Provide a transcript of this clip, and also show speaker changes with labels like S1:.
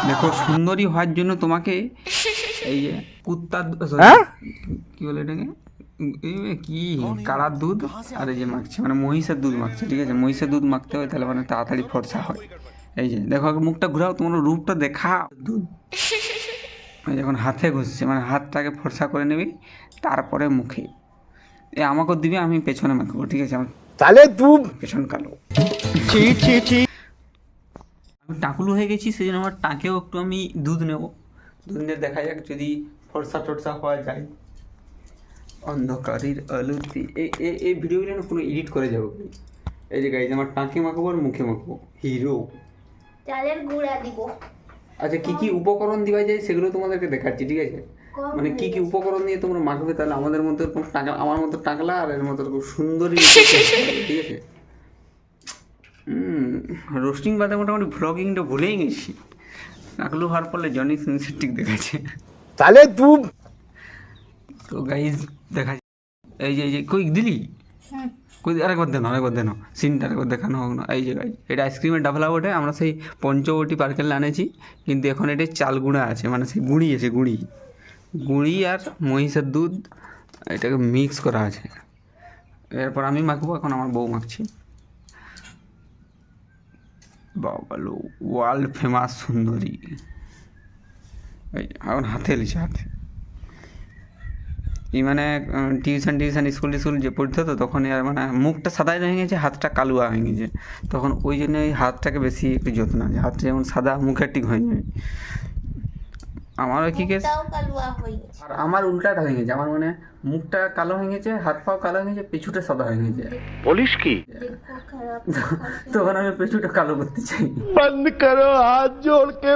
S1: দেখো সুন্দরী হওয়ার জন্য তোমাকে এই যে কুত্তার কি বলে এটাকে কি কারার দুধ আর এই যে মাখছে মানে মহিষের দুধ মাখছে, ঠিক আছে? মহিষের দুধ মাখতে হয়, তাহলে মানে তাড়াতাড়ি ফর্সা হয়। এই যে দেখো মুখটা ঘুরাও, তোমার রূপটা দেখা দুধ যখন হাতে ঘুষছে মানে হাতটাকে ফর্সা করে নেবে, তারপরে মুখে আমাকেও দিবে, আমি পেছনে মাখবো, ঠিক আছে? আমার
S2: তাহলে তুই
S1: পেছন কালো, আমি টাকলু হয়ে গেছি, সেই জন্য আমার টাকেও একটু আমি দুধ নেব, দুধ নিয়ে দেখা যাক যদি ফর্সা টর্সা হওয়া যায়। অন্ধকারের আলোতে এই ভিডিওগুলো না পুরো এডিট করে যাবো। এই যে গাইজ আমার টাকে মাখবো আর মুখে মাখবো, হিরো।
S3: চালের গুঁড়া দিব।
S1: আচ্ছা কি কি উপকরণ দেওয়া যায় সেগুলো তোমাদেরকে দেখাচ্ছি, ঠিক আছে? মানে কি কি উপকরণ দিয়ে তোমরা মাখবে, তাহলে আমাদের মতো এরকম টাকা, আমার মতো টাকলা আর এর মতো এরকম সুন্দরী, ঠিক আছে? রোস্টিং বাদে মোটামুটি ভ্লগিংটা ভুলেই গেছি। টাকলু হওয়ার ফলে জনি সিনসেটিক দেখাচ্ছে।
S2: তাহলে তুই
S1: তো গাইজ দেখা এই যে কই দিলি, কই আরেকবার দেন সিনটা আরেকবার দেখানো হোক না। এই যে গাইজ এটা আইসক্রিমের ডাবলা ওঠে, আমরা সেই পঞ্চবটি পার্কেলে আনেছি, কিন্তু এখন এটা চাল গুঁড়া আছে, মানে সেই গুঁড়ি আছে, গুঁড়ি আর মহিষের দুধ এটাকে মিক্স করা আছে। এরপর আমি মাখবো, এখন আমার বউ মাখছি। বাবালো ওয়ার্ল্ড ফেমাস সুন্দরী, এই এখন হাতে এলিছে হাতে। এই মানে টিউশন স্কুল যে পড়তো তো তখন আর মানে মুখটা সাদা হয়ে গেছে, হাতটা কালুয়া হয়ে গেছে, তখন ওই জন্য এই হাতটাকে বেশি একটু যত্ন আছে, হাতটা যেমন সাদা মুখের ঠিক হয়ে যাবে। আমারও কি কেস, আর আমার উল্টাটা হয়ে গেছে, আমার মানে মুখটা কালো হয়ে গেছে, হাত পাও কালো হয়ে গেছে, পেছুটা সাদা হয়ে গেছে।
S2: বলিস কি?
S1: তখন আমি পেছুটা কালো করতে চাই।
S2: বন্ধ করো হাত জোড় কে